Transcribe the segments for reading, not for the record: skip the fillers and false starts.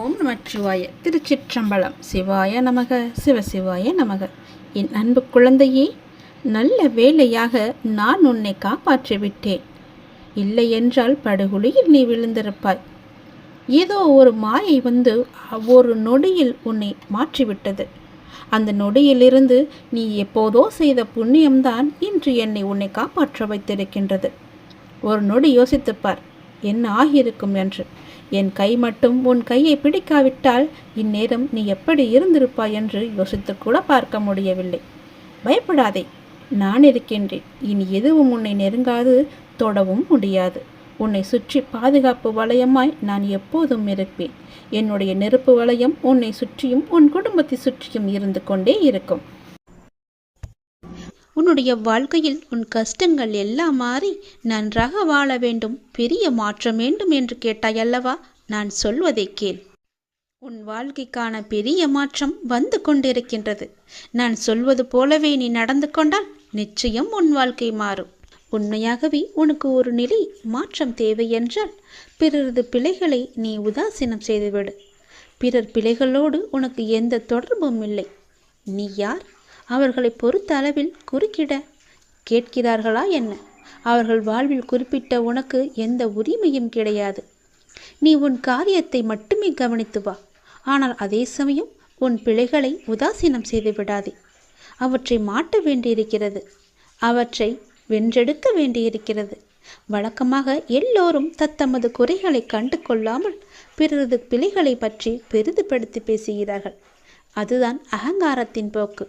ஓம் நமச்சிவாய. திருச்சிற்றம்பலம். சிவாய நமக, சிவசிவாய நமக. என் அன்பு குழந்தையே, நல்ல வேளையாக நான் உன்னை காப்பாற்றிவிட்டேன். இல்லை என்றால் படுகுழியில் நீ விழுந்திருப்பாய். ஏதோ ஒரு மாயை வந்து ஒரு நொடியில் உன்னை மாற்றிவிட்டது. அந்த நொடியிலிருந்து நீ எப்போதோ செய்த புண்ணியம்தான் இன்று உன்னை காப்பாற்ற வைத்திருக்கின்றது. ஒரு நொடி யோசித்துப்பார், என்ன ஆகியிருக்கும் என்று. என் கை மட்டும் உன் கையை பிடிக்காவிட்டால் இந்நேரம் நீ எப்படி இருந்திருப்பாய் என்று யோசித்து கூட பார்க்க முடியவில்லை. பயப்படாதே, நான் இருக்கின்றேன். இனி எதுவும் உன்னை நெருங்காது, தொடவும் முடியாது. உன்னை சுற்றி பாதுகாப்பு வளையமாய் நான் எப்போதும் இருப்பேன். என்னுடைய நெருப்பு வளையம் உன்னை சுற்றியும் உன் குடும்பத்தை சுற்றியும் இருந்து கொண்டே இருக்கும். உன்னுடைய வாழ்க்கையில் உன் கஷ்டங்கள் எல்லாம் மாறி நன்றாக வாழ வேண்டும், பெரிய மாற்றம் வேண்டும் என்று கேட்டாய் அல்லவா? நான் சொல்வதை கேள். உன் வாழ்க்கைக்கான பெரிய மாற்றம் வந்து கொண்டிருக்கின்றது. நான் சொல்வது போலவே நீ நடந்து கொண்டால் நிச்சயம் உன் வாழ்க்கை மாறும். உண்மையாகவே உனக்கு ஒரு நிலை மாற்றம் தேவை என்றால் பிறரது பிழைகளை நீ உதாசீனம் செய்துவிடு. பிறர் பிழைகளோடு உனக்கு எந்த தொடர்பும் இல்லை. நீ யார்? அவர்களை பொறுத்த அளவில் குறுக்கிட கேட்கிறார்களா என்ன? அவர்கள் வாழ்வில் குறிப்பிட்ட உனக்கு எந்த உரிமையும் கிடையாது. நீ உன் காரியத்தை மட்டுமே கவனித்து வா. ஆனால் அதே சமயம் உன் பிழைகளை உதாசீனம் செய்து விடாதே. அவற்றை மாற்ற வேண்டியிருக்கிறது. அவற்றை வென்றெடுக்க வேண்டியிருக்கிறது. வழக்கமாக எல்லோரும் தத்தமது குறைகளை கண்டு கொள்ளாமல் பிறரது பிழைகளை பற்றி பெரிதுபடுத்தி பேசுகிறார்கள். அதுதான் அகங்காரத்தின் போக்கு.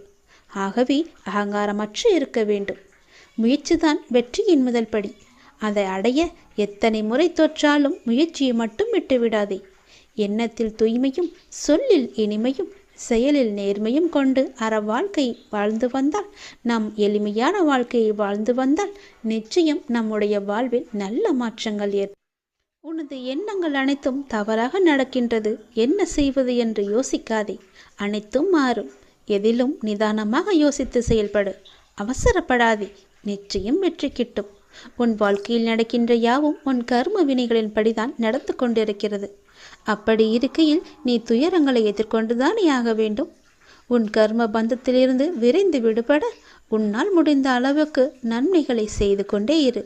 ஆகவே அகங்காரமற்று இருக்க வேண்டும். முயற்சிதான் வெற்றியின் முதல் படி. அதை அடைய எத்தனை முறை தோற்றாலும் முயற்சியை மட்டும் விட்டுவிடாதே. எண்ணத்தில் தூய்மையும், சொல்லில் இனிமையும், செயலில் நேர்மையும் கொண்டு வாழ்க்கை வாழ்ந்து வந்தால், நம் எளிமையான வாழ்க்கையை வாழ்ந்து வந்தால் நிச்சயம் நம்முடைய வாழ்வில் நல்ல மாற்றங்கள் ஏற்படும். உனது எண்ணங்கள் அனைத்தும் தவறாக நடக்கின்றது, என்ன செய்வது என்று யோசிக்காதே. அனைத்தும் மாறும். எதிலும் நிதானமாக யோசித்து செயல்படு. அவசரப்படாதே. நிச்சயம் வெற்றி கிட்டும். உன் வாழ்க்கையில் நடக்கின்ற யாவும் உன் கர்ம வினைகளின் படிதான் நடந்து கொண்டிருக்கிறது. அப்படி இருக்கையில் நீ துயரங்களை எதிர்கொண்டுதானே ஆக வேண்டும். உன் கர்ம பந்தத்திலிருந்து விரைந்து விடுபட உன்னால் முடிந்த அளவுக்கு நன்மைகளை செய்து கொண்டே இரு.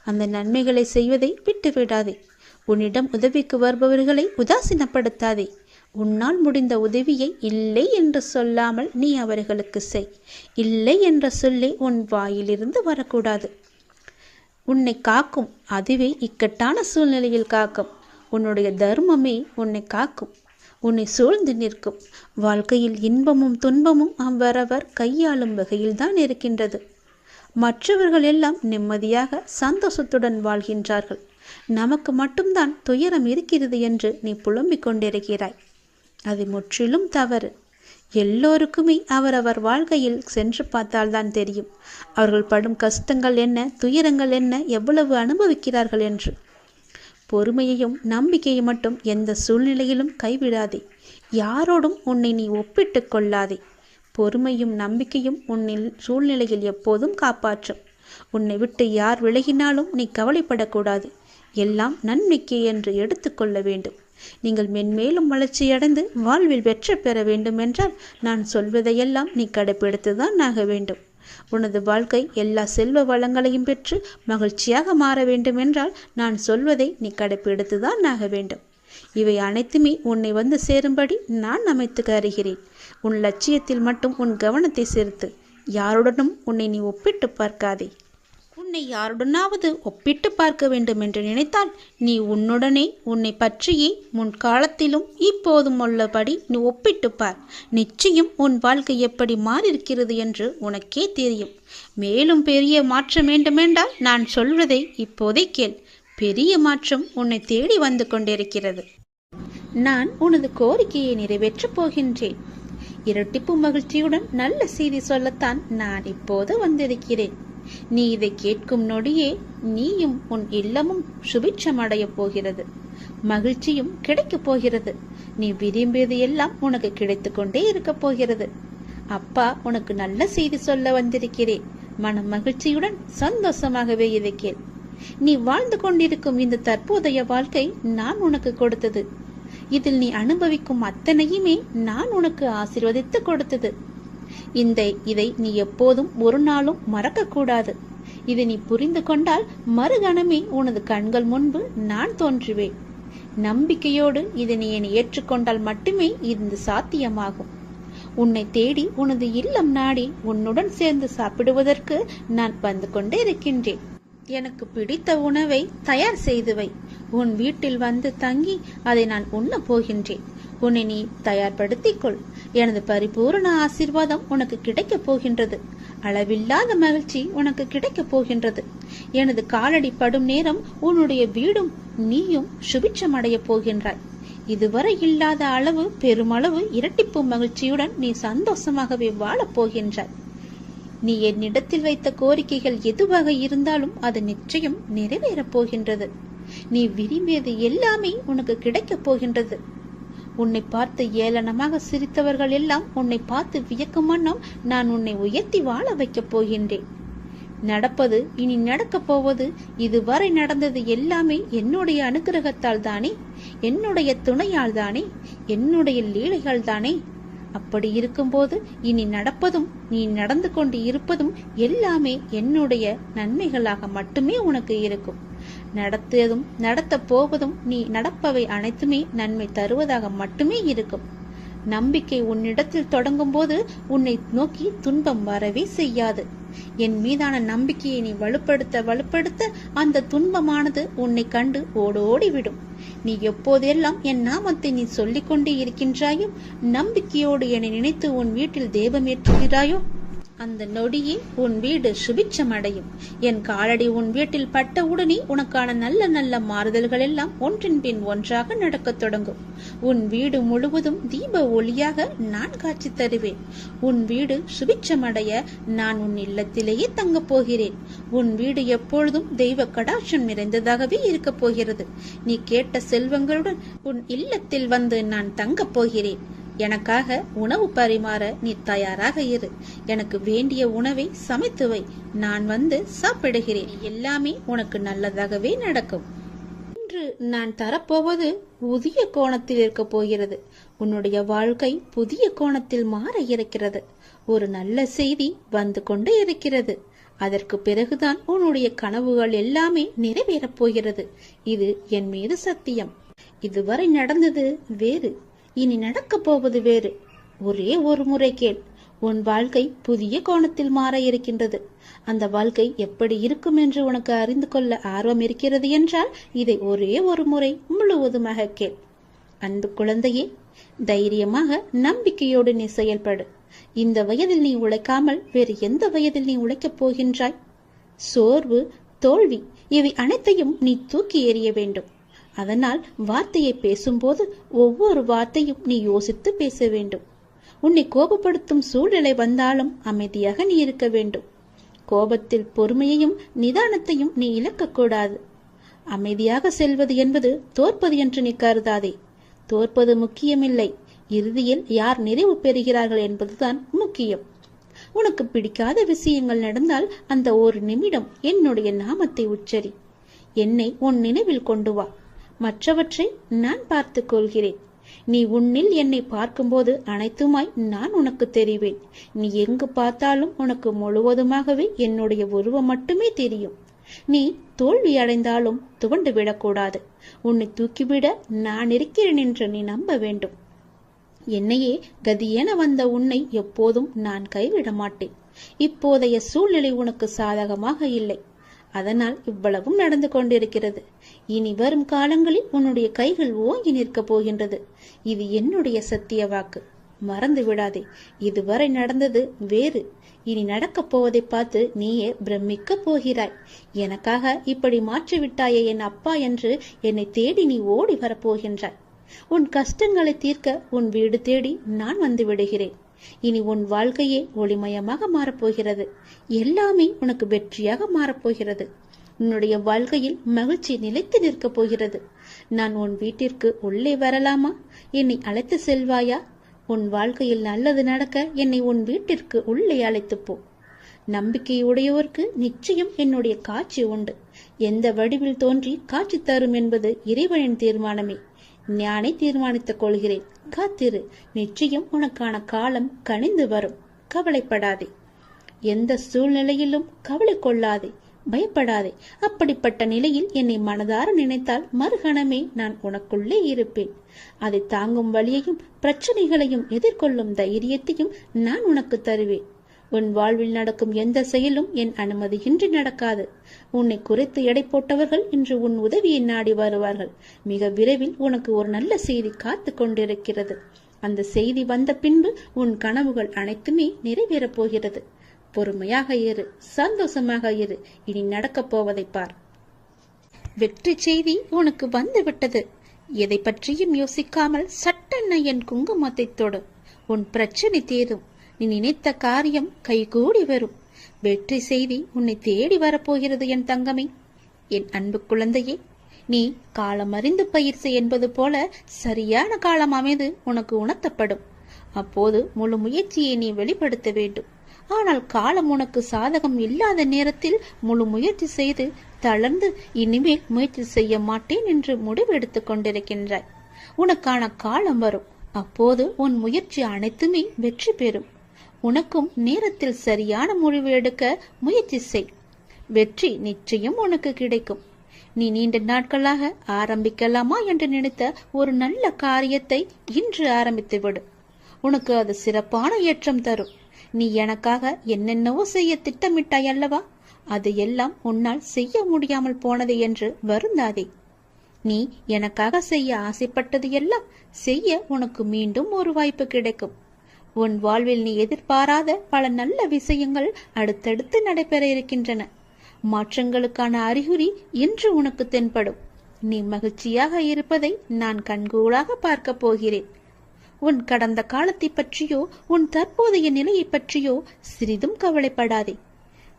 அந்த நன்மைகளை செய்வதை விட்டுவிடாதே. உன்னிடம் உதவிக்கு வருபவர்களை உதாசீனப்படுத்தாதே. உன்னால் முடிந்த உதவியை இல்லை என்று சொல்லாமல் நீ அவர்களுக்கு செய். இல்லை என்ற சொல்லை உன் வாயிலிருந்து வரக்கூடாது. உன்னை காக்கும், அதுவே இக்கட்டான சூழ்நிலையில் காக்கும். உன்னுடைய தர்மமே உன்னை காக்கும், உன்னை சூழ்ந்து நிற்கும். வாழ்க்கையில் இன்பமும் துன்பமும் அவரவர் கையாளும் வகையில்தான் இருக்கின்றது. மற்றவர்கள் எல்லாம் நிம்மதியாக சந்தோஷத்துடன் வாழ்கின்றார்கள். நமக்கு மட்டும்தான் துயரம் இருக்கிறது என்று நீ புலம்பிக் கொண்டிருக்கிறாய். அது முற்றிலும் தவறு. எல்லோருக்குமே அவரவர் வாழ்க்கையில் சென்று பார்த்தால்தான் தெரியும் அவர்கள் படும் கஷ்டங்கள் என்ன, துயரங்கள் என்ன, எவ்வளவு அனுபவிக்கிறார்கள் என்று. பொறுமையையும் நம்பிக்கையை மட்டும் எந்த சூழ்நிலையிலும் கைவிடாதே. யாரோடும் உன்னை நீ ஒப்பிட்டு கொள்ளாதே. பொறுமையும் நம்பிக்கையும் உன்னில் சூழ்நிலையில் எப்போதும் காப்பாற்றும். உன்னை விட்டு யார் விலகினாலும் நீ கவலைப்படக்கூடாது. எல்லாம் நன்மைக்கே என்று எடுத்துக்கொள்ள வேண்டும். நீங்கள் மென்மேலும் வளர்ச்சியடைந்து வாழ்வில் வெற்றி பெற வேண்டும் என்றால் நான் சொல்வதையெல்லாம் நீ கடைப்பிடித்துதான் ஆக வேண்டும். உனது வாழ்க்கை எல்லா செல்வ வளங்களையும் பெற்று மகிழ்ச்சியாக மாற வேண்டும் என்றால் நான் சொல்வதை நீ கடைப்பிடித்துதான் ஆக வேண்டும். இவை அனைத்துமே உன்னை வந்து சேரும்படி நான் அமைத்து அறிகிறேன். உன் லட்சியத்தில் மட்டும் உன் கவனத்தை செலுத்து. யாருடனும் உன்னை நீ ஒப்பிட்டு பார்க்காதே. உன்னை யாருடனாவது ஒப்பிட்டு பார்க்க வேண்டும் என்று நினைத்தால் நீ உன்னுடனே உன்னை பற்றியே முன்காலத்திலும் இப்போதும் உள்ளபடி நீ ஒப்பிட்டு பார். நிச்சயம் உன் வாழ்க்கை எப்படி மாறியிருக்கிறது என்று உனக்கே தெரியும். மேலும் பெரிய மாற்றம் வேண்டுமென்றால் நான் சொல்வதை இப்போதே கேள். பெரிய மாற்றம் உன்னை தேடி வந்து கொண்டிருக்கிறது. நான் உனது கோரிக்கையை நிறைவேற்றப் போகின்றேன். இரட்டிப்பு மகிழ்ச்சியுடன் நல்ல செய்தி சொல்லத்தான் நான் இப்போது வந்திருக்கிறேன். நீ இதை கேட்கும் நொடியே நீயும் உன் இல்லமும் சுபிட்சம் அடையப் போகிறது. மகிழ்ச்சியும் கிடைக்கப் போகிறது. நீ விரும்பியது எல்லாம் உனக்கு கிடைத்து கொண்டே இருக்க போகிறது. அப்பா உனக்கு நல்ல செய்தி சொல்ல வந்திருக்கிறேன். மன மகிழ்ச்சியுடன் சந்தோஷமாகவே இதை கேள். நீ வாழ்ந்து கொண்டிருக்கும் இந்த தற்போதைய வாழ்க்கை நான் உனக்கு கொடுத்தது. இதில் நீ அனுபவிக்கும் அத்தனையுமே நான் உனக்கு ஆசீர்வதித்து கொடுத்தது. இதை நீ எப்போதும் ஒரு நாளும் மறக்கக்கூடாது. இதை நீ புரிந்து கொண்டால் மறுகணமே உனது கண்கள் முன்பு நான் தோன்றுவேன். நம்பிக்கையோடு இதை நீ என்னை ஏற்றுக்கொண்டால் மட்டுமே இது சாத்தியமாகும். உன்னை தேடி உனது இல்லம் நாடி உன்னுடன் சேர்ந்து சாப்பிடுவதற்கு நான் வந்து கொண்டே இருக்கின்றேன். எனக்கு பிடித்த உணவை தயார் செய்து வை. உன் வீட்டில் வந்து தங்கி அதை நான் உண்ண போகின்றேன். உன்னை நீ தயார்படுத்திக் கொள். எனது பரிபூரண ஆசீர்வாதம் உனக்கு கிடைக்கப் போகின்றது. அளவில்லாத மகிழ்ச்சி உனக்கு கிடைக்கப் போகின்றது. எனது காலடி படும் நேரம் உன்னுடைய வீடும் நீயும் சுபிட்சம் அடைய போகின்றாய். இதுவரை இல்லாத அளவு பெருமளவு இரட்டிப்பு மகிழ்ச்சியுடன் நீ சந்தோஷமாகவே வாழப் போகின்றாய். நீ என்னிடத்தில் வைத்த கோரிக்கைகள் எதுவாக இருந்தாலும் அது நிச்சயம் நிறைவேறப் போகின்றது. நீ விரும்பியது எல்லாமே உனக்கு கிடைக்கப் போகின்றது. உன்னை பார்த்து ஏளனமாக சிரித்தவர்கள் எல்லாம் உன்னை பார்த்து வியக்கும் வண்ணம் நான் உன்னை உயர்த்தி வாழ வைக்கப் போகின்றேன். நடப்பது இனி நடக்கப் போவது இதுவரை நடந்தது எல்லாமே என்னுடைய அனுகிரகத்தால் தானே, என்னுடைய துணையால் தானே, என்னுடைய லீலைகள் தானே. அப்படி இருக்கும்போது இனி நடப்பதும் நீ நடந்து கொண்டு இருப்பதும் எல்லாமே என்னுடைய நன்மைகளாக மட்டுமே உனக்கு இருக்கும். நடத்தியதும் நடத்த போவதும் நீ நடப்பவை அனைத்துமே நன்மை தருவதாக மட்டுமே இருக்கும். நம்பிக்கை உன்னிடத்தில் தொடங்கும் போது உன்னை நோக்கி துன்பம் வரவே செய்யாது. என் மீதான நம்பிக்கையை நீ வலுப்படுத்த அந்த துன்பமானது உன்னை கண்டு ஓடோடிவிடும். நீ எப்போதெல்லாம் என் நாமத்தை நீ சொல்லிக் கொண்டே இருக்கின்றாயோ, நம்பிக்கையோடு என்னை நினைத்து உன் வீட்டில் தெய்வமேற்றுகிறாயோ, அந்த நொடியே உன் வீடு சுபிட்சம் அடையும். என் காலடி உன் வீட்டில் பட்டவுடனே உனக்கான நல்ல நல்ல மாறுதல்கள் எல்லாம் ஒன்றின் பின் ஒன்றாக நடக்கத் தொடங்கும். உன் வீடு முழுவதும் தீப ஒளியாக நான் காட்சி தருவேன். உன் வீடு சுபிட்சமடைய நான் உன் இல்லத்திலேயே தங்கப் போகிறேன். உன் வீடு எப்பொழுதும் தெய்வ கடாட்சம் நிறைந்ததாகவே இருக்கப் போகிறது. நீ கேட்ட செல்வங்களுடன் உன் இல்லத்தில் வந்து நான் தங்கப் போகிறேன். எனக்காக உணவு பரிமாற நீ தயாராக இரு. எனக்கு வேண்டிய உணவை சமைத்து வை. நான் வந்து சாப்பிடுகிறேன். எல்லாமே உனக்கு நல்லதாகவே நடக்கும். இன்று நான் தரப்போவது புதிய கோணத்தில் இருக்க போகிறது. உன்னுடைய வாழ்க்கை புதிய கோணத்தில் மாற இருக்கிறது. ஒரு நல்ல செய்தி வந்து கொண்டே இருக்கிறது. அதற்கு பிறகுதான் உன்னுடைய கனவுகள் எல்லாமே நிறைவேறப் போகிறது. இது என் மீது சத்தியம். இதுவரை நடந்தது வேறு, இனி நடக்கப் போவது வேறு. ஒரே ஒரு முறை கேள். உன் வாழ்க்கை புதிய கோணத்தில் மாற இருக்கின்றது. அந்த வாழ்க்கை எப்படி இருக்கும் என்று உனக்கு அறிந்து கொள்ள ஆர்வம் இருக்கிறது என்றால் இதை ஒரே ஒரு முறை முழுவதுமாக கேள். அன்பு குழந்தையே, தைரியமாக நம்பிக்கையோடு நீ செயல்படு. இந்த வயதில் நீ உழைக்காமல் வேறு எந்த வயதில் நீ உழைக்கப் போகின்றாய்? சோர்வு, தோல்வி இவை அனைத்தையும் நீ தூக்கி எறிய வேண்டும். அதனால் வார்த்தையை பேசும்போது ஒவ்வொரு வார்த்தையும் நீ யோசித்து பேச வேண்டும். உன்னை கோபப்படுத்தும் சூழ்நிலை வந்தாலும் அமைதியாக நீ இருக்க வேண்டும். கோபத்தில் பொறுமையையும் நிதானத்தையும் நீ இழக்கக்கூடாது. அமைதியாக செல்வது என்பது தோற்பது என்று நீ கருதாதே. தோற்பது முக்கியமில்லை, இறுதியில் யார் நிறைவு பெறுகிறார்கள் என்பதுதான் முக்கியம். உனக்கு பிடிக்காத விஷயங்கள் நடந்தால் அந்த ஒரு நிமிடம் என்னுடைய நாமத்தை உச்சரி. என்னை உன் நினைவில் கொண்டு வா. மற்றவற்றை நான் பார்த்துக் கொள்கிறேன். நீ உன்னில் என்னை பார்க்கும்போது அனைத்துமாய் நான் உனக்கு தெரிவேன். நீ எங்கு பார்த்தாலும் உனக்கு முழுவதுமாகவே என்னுடைய உருவம் மட்டுமே தெரியும். நீ தோல்வி அடைந்தாலும் துவண்டு விடக்கூடாது. உன்னை தூக்கிவிட நான் இருக்கிறேன் என்று நீ நம்ப வேண்டும். என்னையே கதியென வந்த உன்னை எப்போதும் நான் கைவிட மாட்டேன். இப்போதைய சூழ்நிலை உனக்கு சாதகமாக இல்லை. அதனால் இவ்வளவும் நடந்து கொண்டிருக்கிறது. இனி வரும் காலங்களில் உன்னுடைய கைகள் ஓங்கி நிற்கப் போகின்றது. இது என்னுடைய சத்திய வாக்கு. மறந்து விடாதே. இதுவரை நடந்தது வேறு, இனி நடக்கப் போவதை பார்த்து நீயே பிரமிக்க போகிறாய். எனக்காக இப்படி மாற்றிவிட்டாயே என் அப்பா என்று என்னை தேடி நீ ஓடி வரப்போகின்றாய். உன் கஷ்டங்களை தீர்க்க உன் வீடு தேடி நான் வந்து விடுகிறேன். இனி உன் வாழ்க்கையே ஒளிமயமாக மாறப்போகிறது. எல்லாமே உனக்கு வெற்றியாக மாறப்போகிறது. உன்னுடைய வாழ்க்கையில் மகிழ்ச்சி நிலைத்து நிற்கப் போகிறது. நான் உன் வீட்டிற்கு உள்ளே வரலாமா? என்னை அழைத்து செல்வாயா? உன் வாழ்க்கையில் நல்லது நடக்க என்னை உன் வீட்டிற்கு உள்ளே அழைத்து போ. நம்பிக்கையுடையோருக்கு நிச்சயம் என்னுடைய காட்சி உண்டு. எந்த வடிவில் தோன்றி காட்சி தரும் என்பது இறைவனின் தீர்மானமே. நானே தீர்மானித்துக் கொள்கிறேன். காத்திரு, நிச்சயம் உனக்கான காலம் கனிந்து வரும். கவலைப்படாதே. எந்த சூழ்நிலையிலும் கவலை கொள்ளாதே, பயப்படாதே. அப்படிப்பட்ட நிலையில் என்னை மனதார நினைத்தால் மறுகணமே நான் உனக்குள்ளே இருப்பேன். அதை தாங்கும் வழியையும் பிரச்சனைகளையும் எதிர்கொள்ளும் தைரியத்தையும் நான் உனக்கு தருவேன். உன் வாழ்வில் நடக்கும் எந்த செயலும் என் அனுமதியின்றி நடக்காது. உன்னை குறைத்து எடை போட்டவர்கள் இன்று உன் உதவியை நாடி வருவார்கள். மிக விரைவில் உனக்கு ஒரு நல்ல செய்தி காத்து கொண்டிருக்கிறது. அந்த செய்தி வந்த பின்பு உன் கனவுகள் அனைத்துமே நிறைவேறப் போகிறது. பொறுமையாக இரு, சந்தோஷமாக இரு. இனி நடக்கப் போவதை பார். வெற்றி செய்தி உனக்கு வந்து விட்டது. எதை பற்றியும் யோசிக்காமல் சட்டென்ன என் குங்குமத்தை தொடு. உன் பிரச்சனை தீரும். நீ நினைத்த காரியம் கைகூடி வரும். வெற்றி செய்தி உன்னை தேடி வரப்போகிறது என் தங்கமே. என் அன்பு குழந்தையே, நீ காலம் அறிந்து பயிற்சி என்பது போல சரியான காலம் அமைந்து உனக்கு உணர்த்தப்படும். அப்போது முழு முயற்சியை நீ வெளிப்படுத்த வேண்டும். ஆனால் காலம் உனக்கு சாதகம் இல்லாத நேரத்தில் முழு முயற்சி செய்து தளர்ந்து இனிமேல் முயற்சி செய்ய மாட்டேன் என்று முடிவெடுத்துக் கொண்டிருக்கின்றாய். உனக்கான காலம் வரும். அப்போது உன் முயற்சி அனைத்துமே வெற்றி பெறும். உனக்கும் நேரத்தில் சரியான முடிவு எடுக்க முயற்சி செய். வெற்றி நிச்சயம் உனக்கு கிடைக்கும். நீ நீண்ட நாட்களாக ஆரம்பிக்கலாமா என்று நினைத்த ஒரு நல்ல காரியத்தை இன்று ஆரம்பித்து விடு. உனக்கு அது சிறப்பான ஏற்றம் தரும். நீ எனக்காக என்னென்னவோ செய்ய திட்டமிட்டாய் அல்லவா? அது எல்லாம் உன்னால் செய்ய முடியாமல் போனது என்று வருந்தாதே. நீ எனக்காக செய்ய ஆசைப்பட்டது எல்லாம் செய்ய உனக்கு மீண்டும் ஒரு வாய்ப்பு கிடைக்கும். உன் வாழ்வில் நீ எதிர்பாராத பல நல்ல விஷயங்கள் அடுத்தடுத்து நடைபெற இருக்கின்றன. மாற்றங்களுக்கான அறிகுறி இன்று உனக்கு தென்படும். நீ மகிழ்ச்சியாக இருப்பதை நான் கண்கூடாக பார்க்க போகிறேன். உன் கடந்த காலத்தை பற்றியோ உன் தற்போதைய நிலையை பற்றியோ சிறிதும் கவலைப்படாதே.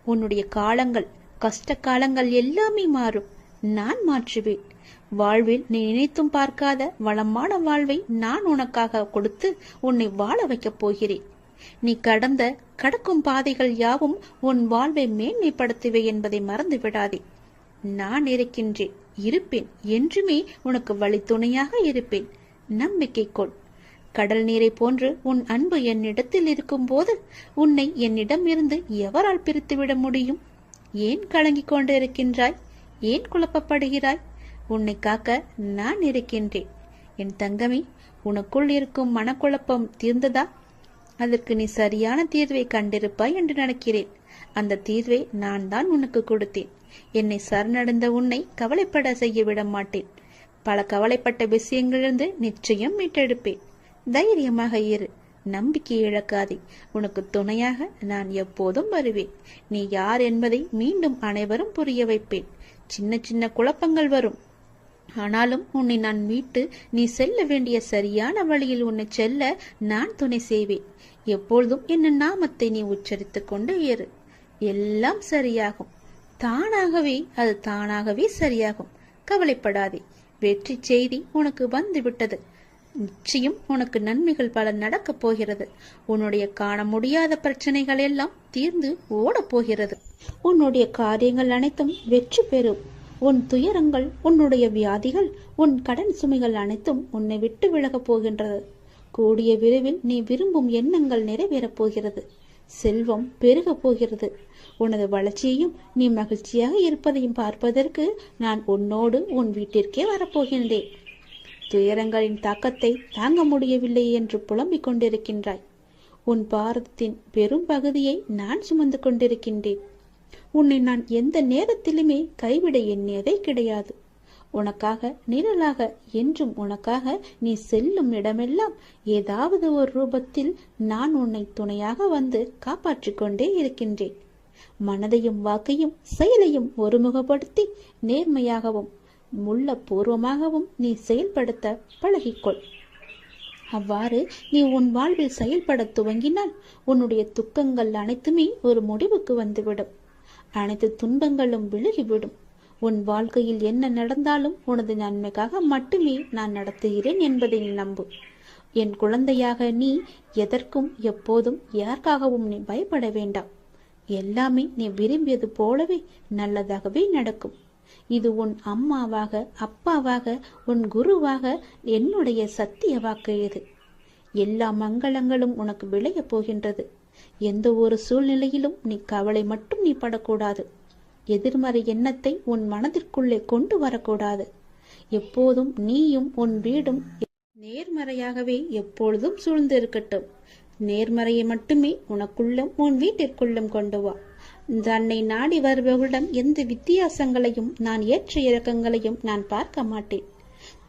உன்னுடைய காலங்கள், கஷ்ட காலங்கள் எல்லாமே மாறும். நான் மாற்றுவேன். வாழ்வில் நீ நினைத்தும் பார்க்காத வளமான வாழ்வை நான் உனக்காக கொடுத்து உன்னை வாழ வைக்கப் போகிறேன். நீ கடக்கும் பாதைகள் யாவும் உன் வாழ்வை மேன்மைப்படுத்துவே என்பதை மறந்து விடாதே. நான் இருக்கின்றேன், இருப்பேன். என்றுமே உனக்கு வழித்துணையாக இருப்பேன். நம்பிக்கை கொள். கடல் நீரை போன்று உன் அன்பு என்னிடத்தில் இருக்கும் போது உன்னை என்னிடம் இருந்து எவரால் பிரித்துவிட முடியும்? ஏன் கலங்கிக் கொண்டு இருக்கின்றாய்? ஏன் குழப்பப்படுகிறாய்? உன்னை காக்க நான் இருக்கின்றேன். என் தங்கமே, உனக்குள் இருக்கும் மனக்குழப்பம் தீர்ந்ததா? அதற்கு நீ சரியான தீர்வை கண்டிருப்பாய் என்று நினைக்கிறேன். அந்த தீர்வை நான் தான் உனக்கு கொடுத்தேன். என்னை சரணடைந்த உன்னை கவலைப்பட செய்ய விட மாட்டேன். பல கவலைப்பட்ட விஷயங்களிலிருந்து நிச்சயம் மீட்டெடுப்பேன். தைரியமாக இரு. நம்பிக்கை இழக்காதே. உனக்கு துணையாக நான் எப்போதும் வருவேன். நீ யார் என்பதை மீண்டும் அனைவரும் புரிய வைப்பேன். சின்ன சின்ன குழப்பங்கள் வரும். ஆனாலும் உன்னை நான் மீட்டு நீ செல்ல வேண்டிய சரியான வழியில் உன்னை செல்ல நான் துணை செய்வேன். எப்பொழுதும் என்ன நாமத்தை நீ உச்சரித்துக் கொண்டு ஏறு. எல்லாம் சரியாகும். அது தானாகவே சரியாகும். கவலைப்படாதே. வெற்றி செய்தி உனக்கு வந்து விட்டது. நிச்சயம் உனக்கு நன்மைகள் பல நடக்கப் போகிறது. உன்னுடைய காண முடியாத பிரச்சனைகள் எல்லாம் தீர்ந்து ஓடப் போகிறது. உன்னுடைய காரியங்கள் அனைத்தும் வெற்றி பெறும். உன் துயரங்கள், உன்னுடைய வியாதிகள், உன் கடன் சுமைகள் அனைத்தும் உன்னை விட்டு விலகப் போகின்றது. கூடிய விரைவில் நீ விரும்பும் எண்ணங்கள் நிறைவேறப் போகிறது. செல்வம் பெருகப் போகிறது. உனது வளர்ச்சியையும் நீ மகிழ்ச்சியாக இருப்பதையும் பார்ப்பதற்கு நான் உன்னோடு உன் வீட்டிற்கே வரப்போகின்றேன். துயரங்களின் தாக்கத்தை தாங்க முடியவில்லை என்று புலம்பிக் கொண்டிருக்கின்றாய். உன் பாரதத்தின் பெரும் பகுதியை நான் சுமந்து கொண்டிருக்கின்றேன். உன்னை நான் எந்த நேரத்திலுமே கைவிட எண்ணியதே கிடையாது. உனக்காக நிழலாக, என்றும் உனக்காக நீ செல்லும் இடமெல்லாம் ஏதாவது ஒரு ரூபத்தில் நான் உன்னை துணையாக வந்து காப்பாற்றிக் கொண்டே இருக்கின்றேன். மனதையும் வாக்கையும் செயலையும் ஒருமுகப்படுத்தி நேர்மையாகவும் முள்ளப்பூர்வமாகவும் நீ செயல்படுத்த பழகிக்கொள். அவ்வாறு நீ உன் வாழ்வில் செயல்பட துவங்கினால் உன்னுடைய துக்கங்கள் அனைத்துமே ஒரு முடிவுக்கு வந்துவிடும். அனைத்து துன்பங்களும் விலகிவிடும். உன் வாழ்க்கையில் என்ன நடந்தாலும் உனது நன்மைக்காக மட்டுமே நான் நடத்துகிறேன் என்பதை நீ நம்பு. என் குழந்தையாக நீ எதற்கும் எப்போதும் யாருக்காகவும் நீ பயப்பட வேண்டாம். எல்லாமே நீ விரும்பியது போலவே நல்லதாகவே நடக்கும். இது உன் அம்மாவாக, அப்பாவாக, உன் குருவாக என்னுடைய சத்திய வாக்கு. இது எல்லா மங்களங்களும் உனக்கு விளையப் போகின்றது. எந்த ஒரு சூழ்நிலையிலும் நீ கவலை மட்டும் நீ படக்கூடாது. எதிர்மறை எண்ணத்தை உன் மனதிற்குள்ளே கொண்டு வரக்கூடாது. எப்போதும் நீயும் உன் வீடும் நேர்மறையாகவே எப்பொழுதும் சூழ்ந்து இருக்கட்டும். நேர்மறையை மட்டுமே உனக்குள்ளும் உன் வீட்டிற்குள்ளும் கொண்டு வா. தன்னை நாடி வருபவர்களிடம் எந்த வித்தியாசங்களையும் நான் ஏற்ற இறக்கங்களையும் நான் பார்க்க மாட்டேன்.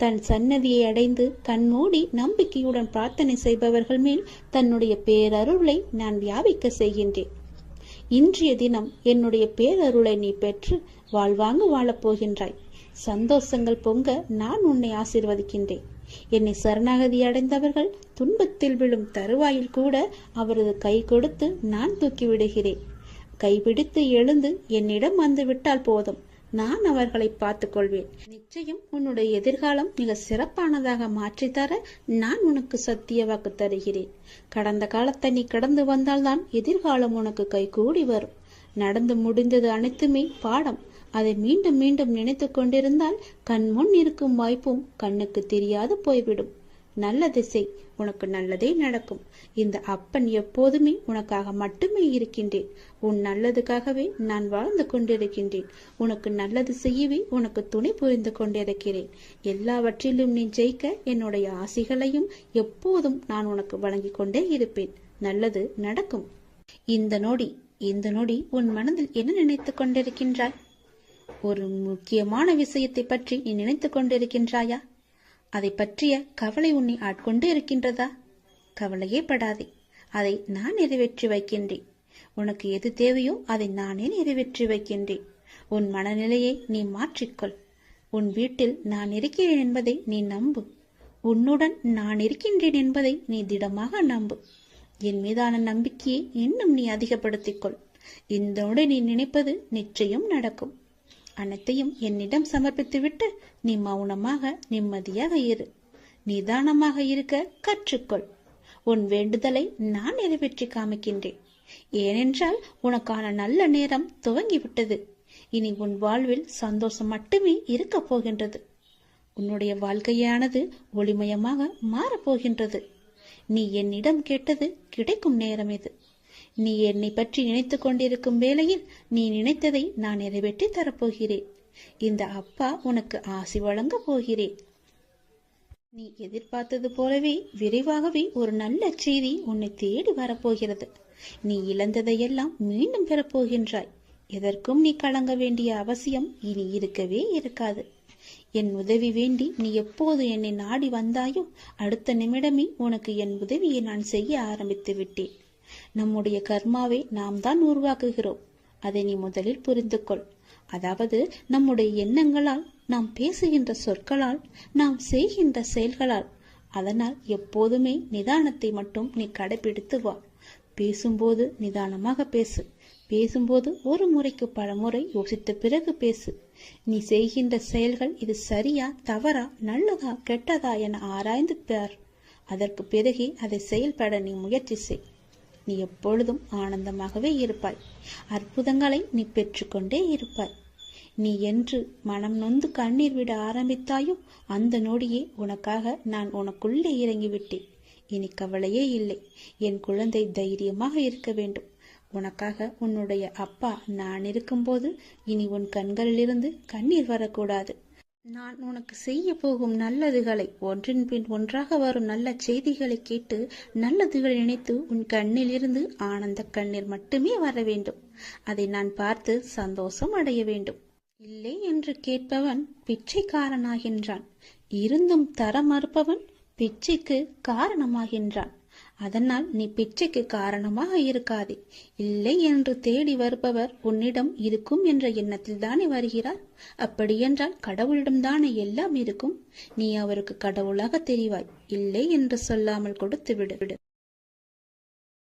தன் சன்னதியை அடைந்து கண்மூடி நம்பிக்கையுடன் பிரார்த்தனை செய்பவர்கள் மேல் தன்னுடைய பேரருளை நான் வியாபிக்க செய்கின்றேன். இன்றைய தினம் என்னுடைய பேரருளை நீ பெற்று வாழ்வாங்கு வாழப்போகின்றாய். சந்தோஷங்கள் பொங்க நான் உன்னை ஆசீர்வதிக்கின்றேன். என்னை சரணாகதி அடைந்தவர்கள் துன்பத்தில் விழும் தருவாயில் கூட அவரது கை கொடுத்து நான் தூக்கி விடுகிறேன். கைபிடித்து எழுந்து என்னிடம் வந்து விட்டால் போதும், நான் அவர்களை பார்த்து கொள்வேன். நிச்சயம் உன்னுடைய எதிர்காலம் மிக சிறப்பானதாக மாற்றித்தர நான் உனக்கு சத்திய வாக்கு தருகிறேன். கடந்த காலத்தை நீ கடந்து வந்தால்தான் எதிர்காலம் உனக்கு கைகூடி வரும். நடந்து முடிந்தது அனைத்துமே பாடம். அதை மீண்டும் மீண்டும் நினைத்து கொண்டிருந்தால் கண் முன் இருக்கும் வாய்ப்பும் கண்ணுக்கு தெரியாது போய்விடும். நல்ல திசை, உனக்கு நல்லதே நடக்கும். இந்த அப்பன் எப்போதுமே உனக்காக மட்டுமே இருக்கின்றேன். உன் நல்லதுக்காகவே நான் வாழ்ந்து கொண்டிருக்கின்றேன். உனக்கு நல்லது செய்யவே உனக்கு துணை புரிந்து கொண்டிருக்கிறேன். எல்லாவற்றிலும் நீ ஜெயிக்க என்னுடைய ஆசைகளையும் எப்போதும் நான் உனக்கு வழங்கி கொண்டே இருப்பேன். நல்லது நடக்கும். இந்த நொடி உன் மனதில் என்ன நினைத்து கொண்டிருக்கின்றாய்? ஒரு முக்கியமான விஷயத்தை பற்றி நீ நினைத்து கொண்டிருக்கின்றாயா? அதை பற்றிய கவலை உன்னை ஆட்கொண்டு இருக்கின்றதா? கவலையே படாதே, அதை நான் நிறைவேற்றி வைக்கின்றேன். உனக்கு எது தேவையோ அதை நானே நிறைவேற்றி வைக்கின்றேன். உன் மனநிலையை நீ மாற்றிக்கொள். உன் வீட்டில் நான் இருக்கிறேன் என்பதை நீ நம்பு. உன்னுடன் நான் இருக்கின்றேன் என்பதை நீ திடமாக நம்பு. என் மீதான நம்பிக்கையை இன்னும் நீ அதிகப்படுத்திக்கொள். இந்த நீ நினைப்பது நிச்சயம் நடக்கும். அனைத்தையும் என்னிடம் சமர்ப்பித்துவிட்டு நீ மௌனமாக நிம்மதியாக இரு. நிதானமாக இருக்க கற்றுக்கொள். உன் வேண்டுதலை நான் நிறைவேற்றி காமிக்கின்றேன். ஏனென்றால் உனக்கான நல்ல நேரம் துவங்கிவிட்டது. இனி உன் வாழ்வில் சந்தோஷம் மட்டுமே இருக்க போகின்றது. உன்னுடைய வாழ்க்கையானது ஒளிமயமாக மாறப்போகின்றது. நீ என்னிடம் கேட்டது கிடைக்கும் நேரம் இது. நீ என்னை பற்றி நினைத்து கொண்டிருக்கும் வேளையில் நீ நினைத்ததை நான் நிறைவேற்றி தரப்போகிறேன். இந்த அப்பா உனக்கு ஆசி வழங்க போகிறேன். நீ எதிர்பார்த்தது போலவே விரைவாகவே ஒரு நல்ல செய்தி உன்னை தேடி வரப்போகிறது. நீ இழந்ததையெல்லாம் மீண்டும் பெறப்போகின்றாய். எதற்கும் நீ கலங்க வேண்டிய அவசியம் இனி இருக்கவே இருக்காது. என் உதவி வேண்டி நீ எப்போது என்னை நாடி வந்தாயோ அடுத்த நிமிடமே உனக்கு என் உதவியை நான் செய்ய ஆரம்பித்து விட்டேன். நம்முடைய கர்மாவை நாம் தான் உருவாக்குகிறோம். அதை நீ முதலில் புரிந்து கொள். அதாவது நம்முடைய எண்ணங்களால், நாம் பேசுகின்ற சொற்களால், நாம் செய்கின்ற செயல்களால். அதனால் எப்போதுமே நிதானத்தை மட்டும் நீ கடைபிடித்து வா. பேசும்போது நிதானமாக பேசு. பேசும்போது ஒரு முறைக்கு பல முறை யோசித்த பிறகு பேசு. நீ செய்கின்ற செயல்கள் இது சரியா, தவறா, நல்லதா, கெட்டதா என ஆராய்ந்து பார். அதற்கு பிறகே அதை செயல்பட நீ முயற்சி செய். நீ எப்பொழுதும் ஆனந்தமாகவே இருப்பாய். அற்புதங்களை நீ பெற்றுக்கொண்டே இருப்பாய். நீ என்று மனம் நொந்து கண்ணீர் விட ஆரம்பித்தாயோ அந்த நொடியே உனக்காக நான் உனக்குள்ளே இறங்கிவிட்டேன். இனி கவலையே இல்லை. என் குழந்தை தைரியமாக இருக்க வேண்டும். உனக்காக உன்னுடைய அப்பா நான் இருக்கும்போது இனி உன் கண்களிலிருந்து கண்ணீர் வரக்கூடாது. நான் உனக்கு செய்ய போகும் நல்லதுகளை, ஒன்றின் பின் ஒன்றாக வரும் நல்ல செய்திகளை கேட்டு நல்லதுகளை நினைத்து உன் கண்ணிலிருந்து ஆனந்த கண்ணீர் மட்டுமே வர வேண்டும். அதை நான் பார்த்து சந்தோஷம் அடைய வேண்டும். இல்லை என்று கேட்பவன் பிச்சைக்காரனாகின்றான். இருந்தும் தர மறுப்பவன் பிச்சைக்கு காரணமாகின்றான். அதனால் நீ பிச்சைக்கு காரணமாக இருக்காதே. இல்லை என்று தேடி வருபவர் உன்னிடம் இருக்கும் என்ற எண்ணத்தில் தானே வருகிறார். அப்படியென்றால் கடவுளிடம் தானே எல்லாம் இருக்கும். நீ அவருக்கு கடவுளாக தெரிவாய். இல்லை என்று சொல்லாமல் கொடுத்து விடு.